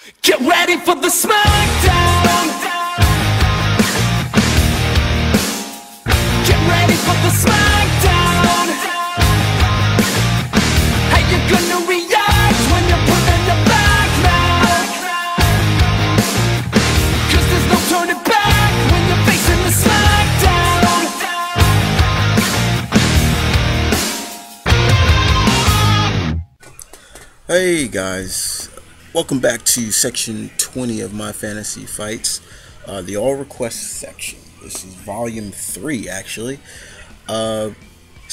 Get ready for the smackdown. Get ready for the smackdown. How you gonna react when you're put in your back now? 'Cause there's no turning back when you're facing the smackdown. Hey guys, welcome back to section 20 of my fantasy fights, the all requests section. This is volume 3 actually. So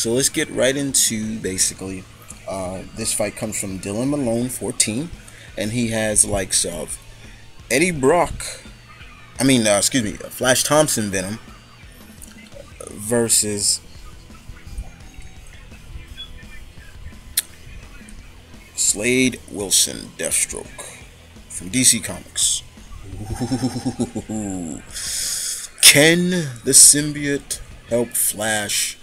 let's get right into basically this fight comes from Dylan Malone 14, and he has the likes of Eddie Brock, Flash Thompson Venom versus Slade Wilson Deathstroke from DC Comics. Ooh. Can the symbiote help Flash?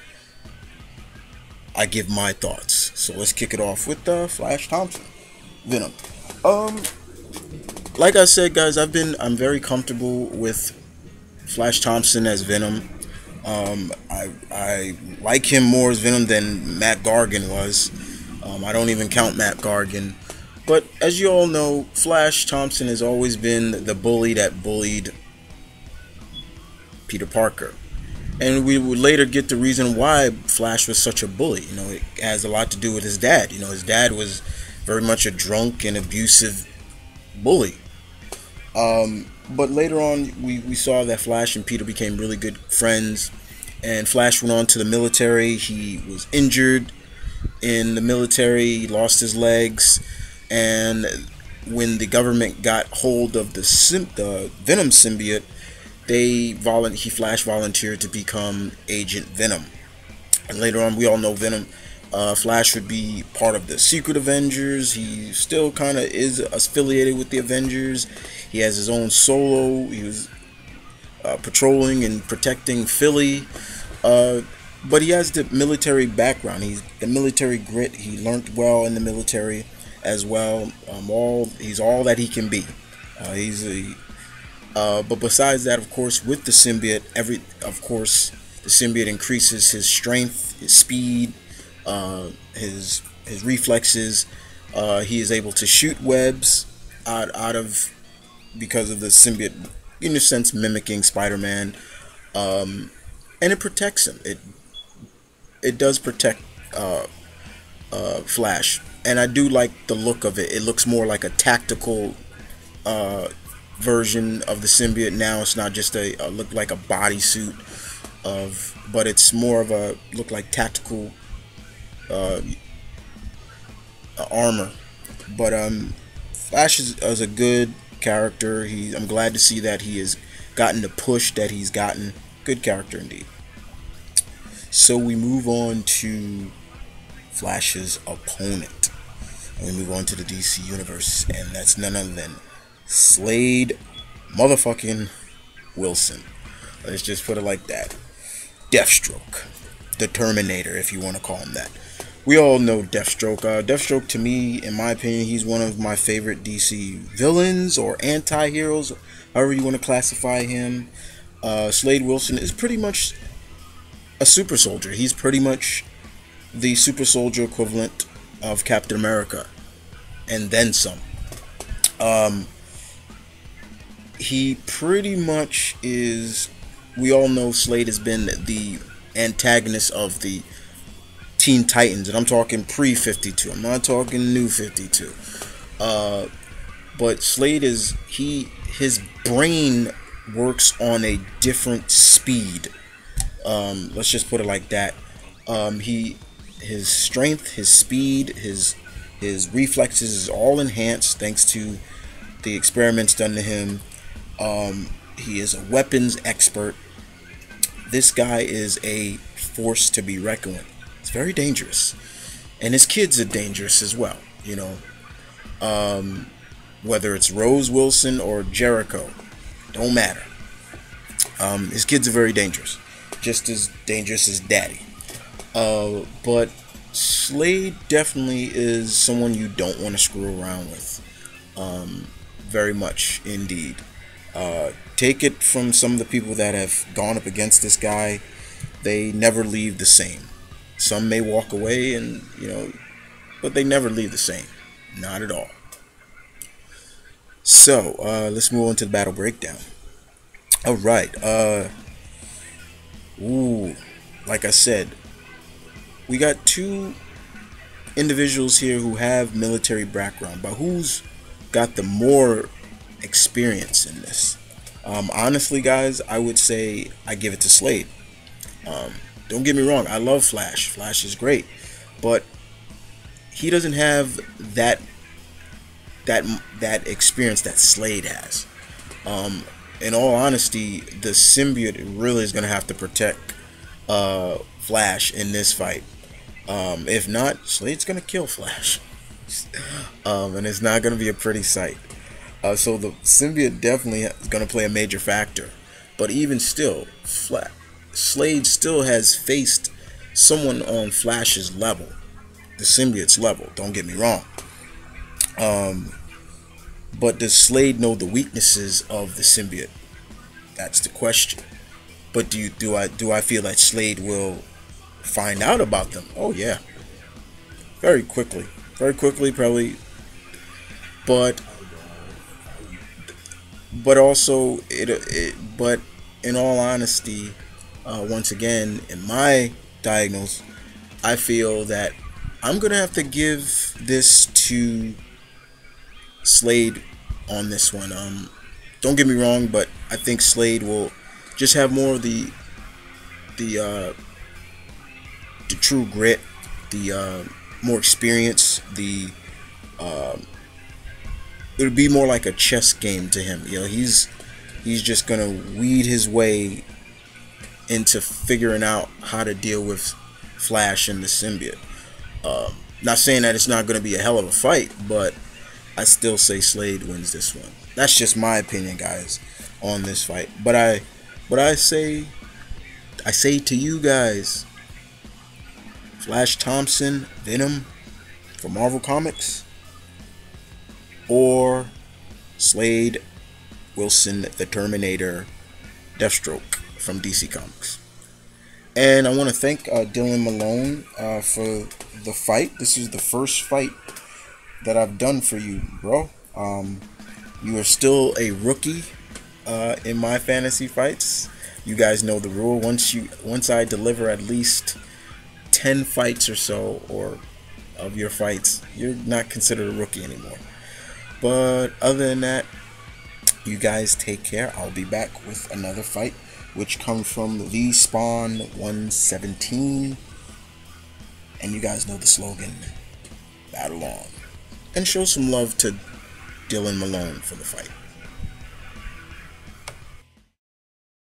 I give my thoughts. So let's kick it off with Flash Thompson Venom. Like I said, guys, I'm very comfortable with Flash Thompson as Venom. I like him more as Venom than Matt Gargan was. I don't even count Matt Gargan. But as you all know, Flash Thompson has always been the bully that bullied Peter Parker. And we would later get the reason why Flash was such a bully. You know, it has a lot to do with his dad. You know, his dad was very much a drunk and abusive bully. But later on, we saw that Flash and Peter became really good friends. And Flash went on to the military. He was injured in the military, he lost his legs, and when the government got hold of the Venom symbiote, Flash volunteered to become Agent Venom. And later on, we all know Venom. Flash would be part of the Secret Avengers. He still kind of is affiliated with the Avengers. He has his own solo. He was patrolling and protecting Philly. But he has the military background. He's the military grit. He learned well in the military as well. He's all that he can be. But besides that, of course, with the symbiote, the symbiote increases his strength, his speed, his reflexes. He is able to shoot webs because of the symbiote, in a sense, mimicking Spider-Man, and it protects him. It does protect Flash, and I do like the look of it. It looks more like a tactical version of the symbiote now. It's not just a look like a bodysuit but it's more of a look like tactical armor. But Flash is a good character. I'm glad to see that he has gotten the push that he's gotten. Good character indeed. So we move on to Flash's opponent. And we move on to the DC Universe, and that's none other than Slade motherfucking Wilson. Let's just put it like that. Deathstroke. The Terminator, if you want to call him that. We all know Deathstroke. Deathstroke, to me, in my opinion, he's one of my favorite DC villains or anti-heroes, however you want to classify him. Slade Wilson is pretty much a super soldier. He's pretty much the super soldier equivalent of Captain America, and then some. He pretty much is. We all know Slade has been the antagonist of the Teen Titans, and I'm talking pre-52. I'm not talking new 52. But Slade his brain works on a different speed. Let's just put it like that. His strength, his speed, his reflexes is all enhanced thanks to the experiments done to him. He is a weapons expert. This guy is a force to be reckoned with. It's very dangerous, and his kids are dangerous as well. You know, whether it's Rose Wilson or Jericho, don't matter. His kids are very dangerous, just as dangerous as Daddy. But Slade definitely is someone you don't want to screw around with. very much indeed. Take it from some of the people that have gone up against this guy. They never leave the same. Some may walk away, and but they never leave the same. Not at all. So let's move on to the battle breakdown. All right. Like I said, we got two individuals here who have military background, but who's got the more experience in this? Honestly, guys, I would say I give it to Slade. Don't get me wrong, I love Flash. Flash is great, but he doesn't have that experience that Slade has. In all honesty, the symbiote really is going to have to protect Flash in this fight. If not, Slade's going to kill Flash. And it's not going to be a pretty sight. So the symbiote definitely is going to play a major factor. But even still, Slade still has faced someone on Flash's level. The symbiote's level, don't get me wrong. But does Slade know the weaknesses of the symbiote? That's the question. But do I feel that Slade will find out about them? Oh yeah, very quickly, probably. But also but in all honesty, once again, in my diagnosis, I feel that I'm gonna have to give this to Slade on this one. Don't get me wrong, but I think Slade will just have more of the true grit, the more experience, it'll be more like a chess game to him. He's just gonna weed his way into figuring out how to deal with Flash and the symbiote. Not saying that it's not gonna be a hell of a fight, but I still say Slade wins this one. That's just my opinion, guys, on this fight. But I say to you guys, Flash Thompson, Venom from Marvel Comics, or Slade Wilson, the Terminator, Deathstroke from DC Comics. And I want to thank Dylan Malone for the fight. This is the first fight that I've done for you, bro. You are still a rookie in my fantasy fights. You guys know the rule. Once I deliver at least 10 fights or so, or of your fights, you're not considered a rookie anymore. But other than that, you guys take care. I'll be back with another fight, which comes from Lee Spawn 117. And you guys know the slogan, battle on. And show some love to Dylan Malone for the fight.